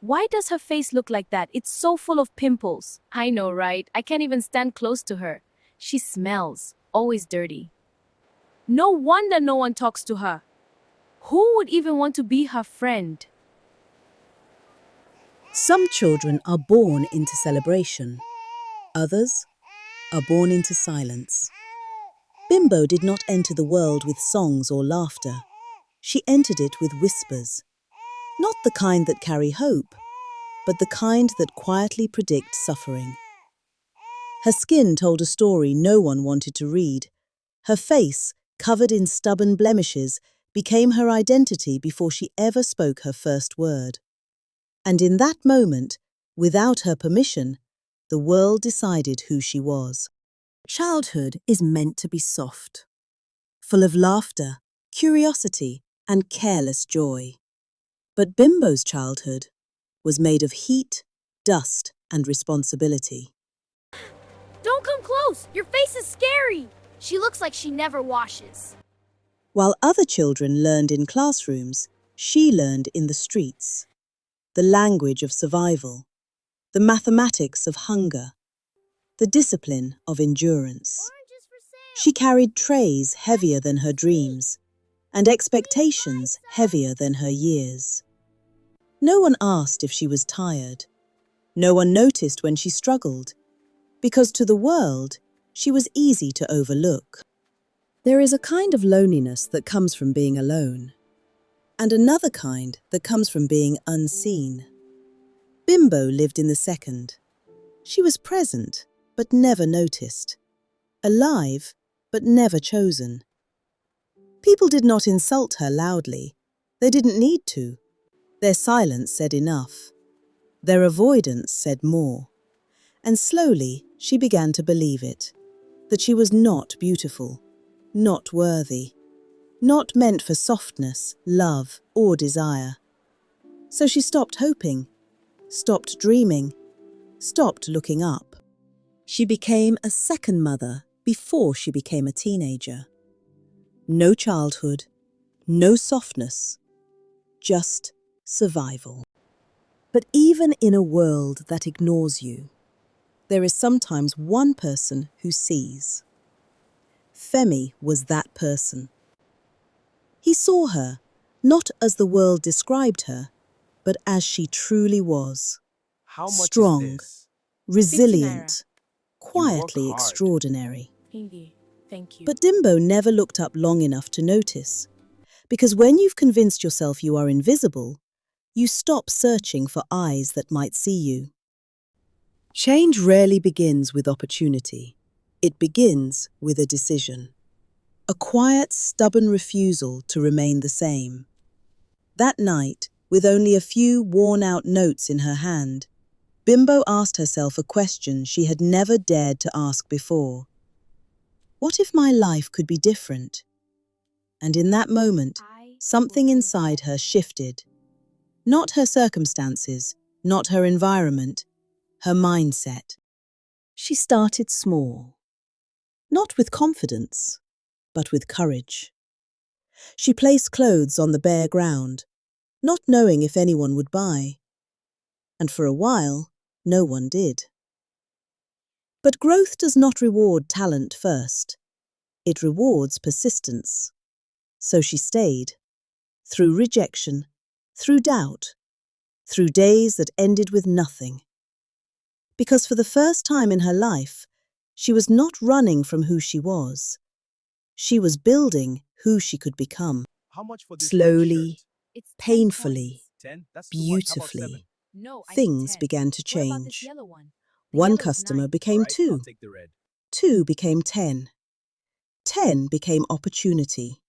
Why does her face look like that? It's so full of pimples. I know, right? I can't even stand close to her. She smells, always dirty. No wonder no one talks to her. Who would even want to be her friend? Some children are born into celebration. Others are born into silence. Bimbo did not enter the world with songs or laughter. She entered it with whispers. Not the kind that carry hope, but the kind that quietly predict suffering. Her skin told a story no one wanted to read. Her face, covered in stubborn blemishes, became her identity before she ever spoke her first word. And in that moment, without her permission, the world decided who she was. Childhood is meant to be soft, full of laughter, curiosity, and careless joy. But Bimbo's childhood was made of heat, dust, and responsibility. Don't come close! Your face is scary! She looks like she never washes. While other children learned in classrooms, she learned in the streets. The language of survival, the mathematics of hunger, the discipline of endurance. She carried trays heavier than her dreams, and expectations heavier than her years. No one asked if she was tired. No one noticed when she struggled, because to the world, she was easy to overlook. There is a kind of loneliness that comes from being alone, and another kind that comes from being unseen. Bimbo lived in the second. She was present, but never noticed. Alive, but never chosen. People did not insult her loudly. They didn't need to. Their silence said enough. Their avoidance said more. And slowly, she began to believe it, that she was not beautiful, not worthy, not meant for softness, love, or desire. So she stopped hoping, stopped dreaming, stopped looking up. She became a second mother before she became a teenager. No childhood, no softness, just survival. But even in a world that ignores you, there is sometimes one person who sees. Femi was that person. He saw her, not as the world described her, but as she truly was. How much Strong, is this? resilient, You work quietly hard. Thank extraordinary. you. But Bimbo never looked up long enough to notice. Because when you've convinced yourself you are invisible, you stop searching for eyes that might see you. Change rarely begins with opportunity. It begins with a decision. A quiet, stubborn refusal to remain the same. That night, with only a few worn-out notes in her hand, Bimbo asked herself a question she had never dared to ask before. What if my life could be different? And in that moment, something inside her shifted. Not her circumstances, not her environment, her mindset. She started small. Not with confidence, but with courage. She placed clothes on the bare ground, not knowing if anyone would buy. And for a while, no one did. But growth does not reward talent first. It rewards persistence. So she stayed, through rejection, through doubt, through days that ended with nothing. Because for the first time in her life, she was not running from who she was. She was building who she could become. How much for this Slowly, It's 10 painfully, shirt? 10? That's too much. How about beautifully, 7? No, I need things 10. began to What about this change. yellow one? The One yellow is customer 9. became Alright, I'll 2. take the red. 2 became 10. 10 became opportunity.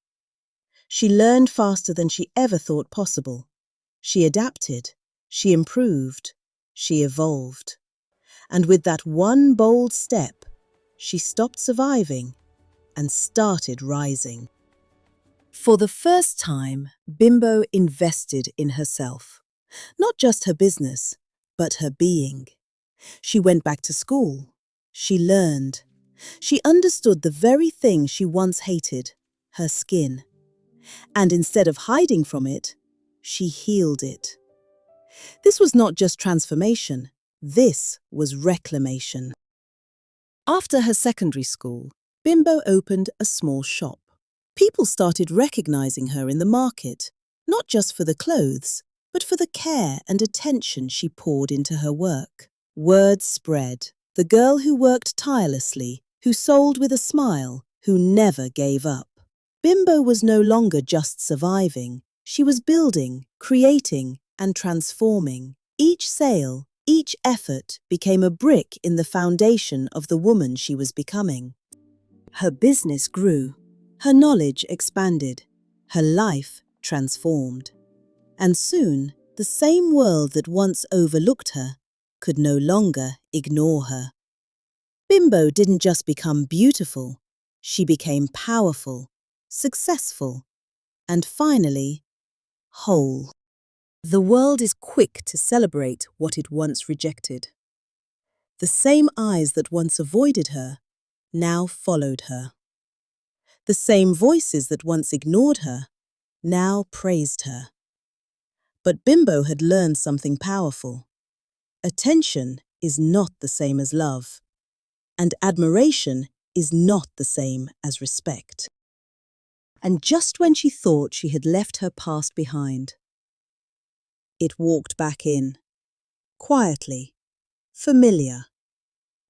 She learned faster than she ever thought possible. She adapted. She improved. She evolved. And with that one bold step, she stopped surviving and started rising. For the first time, Bimbo invested in herself. Not just her business, but her being. She went back to school. She learned. She understood the very thing she once hated, her skin. And instead of hiding from it, she healed it. This was not just transformation, this was reclamation. After her secondary school, Bimbo opened a small shop. People started recognizing her in the market, not just for the clothes, but for the care and attention she poured into her work. Word spread. The girl who worked tirelessly, who sold with a smile, who never gave up. Bimbo was no longer just surviving. She was building, creating, and transforming. Each sale, each effort became a brick in the foundation of the woman she was becoming. Her business grew. Her knowledge expanded. Her life transformed. And soon, the same world that once overlooked her could no longer ignore her. Bimbo didn't just become beautiful, she became powerful, successful, and finally, whole. The world is quick to celebrate what it once rejected. The same eyes that once avoided her now followed her. The same voices that once ignored her now praised her. But Bimbo had learned something powerful. Attention is not the same as love, and admiration is not the same as respect. And just when she thought she had left her past behind, it walked back in, quietly, familiar,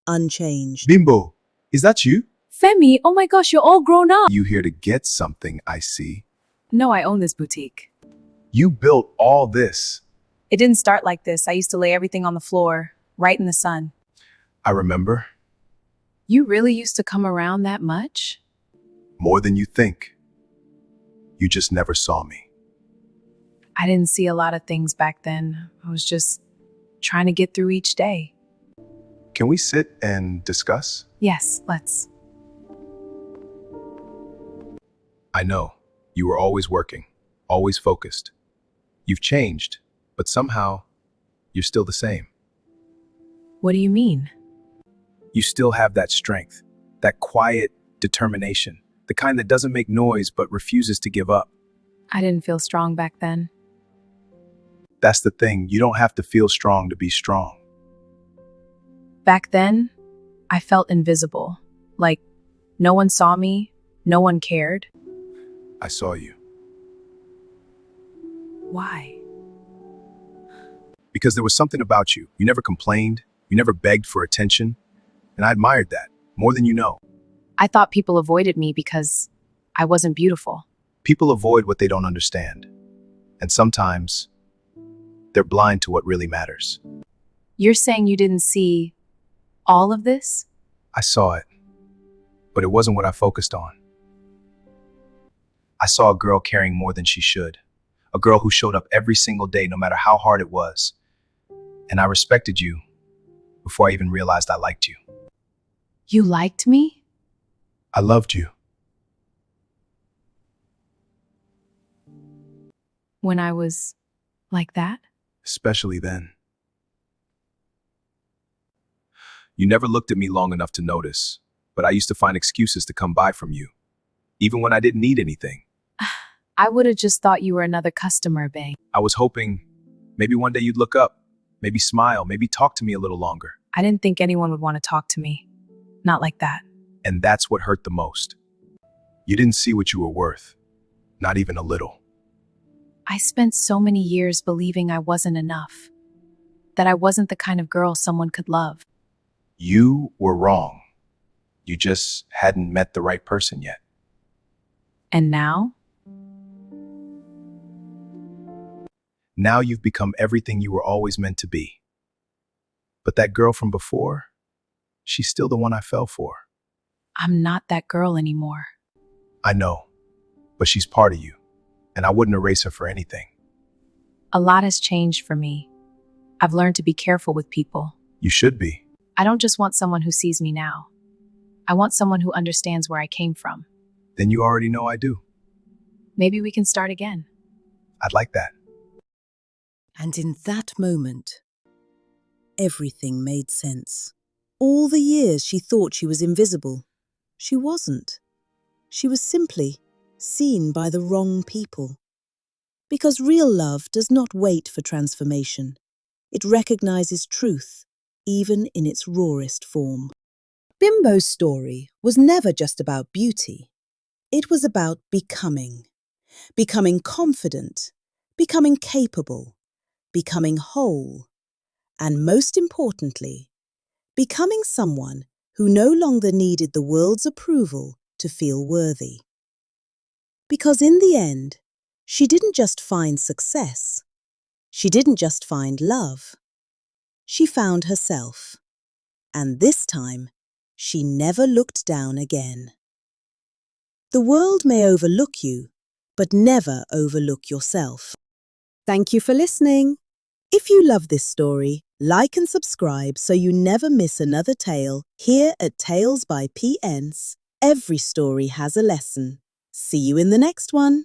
unchanged. Bimbo, is that you? Femi, oh my gosh, you're all grown up. You here to get something, I see. No, I own this boutique. You built all this. It didn't start like this. I used to lay everything on the floor, right in the sun. I remember. You really used to come around that much? More than you think. You just never saw me. I didn't see a lot of things back then. I was just trying to get through each day. Can we sit and discuss? Yes, let's. I know. You were always working, always focused. You've changed, but somehow, you're still the same. What do you mean? You still have that strength, that quiet determination, the kind that doesn't make noise but refuses to give up. I didn't feel strong back then. That's the thing, you don't have to feel strong to be strong. Back then, I felt invisible. Like, no one saw me, no one cared. I saw you. Why? Because there was something about you. You never complained, you never begged for attention, and I admired that, more than you know. I thought people avoided me because I wasn't beautiful. People avoid what they don't understand. And sometimes, they're blind to what really matters. You're saying you didn't see all of this? I saw it, but it wasn't what I focused on. I saw a girl caring more than she should. A girl who showed up every single day, no matter how hard it was. And I respected you before I even realized I liked you. You liked me? I loved you. When I was like that? Especially then. You never looked at me long enough to notice, but I used to find excuses to come by from you, even when I didn't need anything. I would have just thought you were another customer, babe. I was hoping maybe one day you'd look up, maybe smile, maybe talk to me a little longer. I didn't think anyone would want to talk to me. Not like that. And that's what hurt the most. You didn't see what you were worth, not even a little. I spent so many years believing I wasn't enough. That I wasn't the kind of girl someone could love. You were wrong. You just hadn't met the right person yet. And now? Now you've become everything you were always meant to be. But that girl from before, she's still the one I fell for. I'm not that girl anymore. I know, but she's part of you, and I wouldn't erase her for anything. A lot has changed for me. I've learned to be careful with people. You should be. I don't just want someone who sees me now. I want someone who understands where I came from. Then you already know I do. Maybe we can start again. I'd like that. And in that moment, everything made sense. All the years she thought she was invisible, she wasn't. She was simply seen by the wrong people. Because real love does not wait for transformation. It recognizes truth, even in its rawest form. Bimbo's story was never just about beauty. It was about becoming. Becoming confident, becoming capable, becoming whole, and most importantly, becoming someone who no longer needed the world's approval to feel worthy. Because in the end, she didn't just find success. She didn't just find love. She found herself. And this time, she never looked down again. The world may overlook you, but never overlook yourself. Thank you for listening. If you love this story, like and subscribe so you never miss another tale here at Tales by PNs. Every story has a lesson. See you in the next one.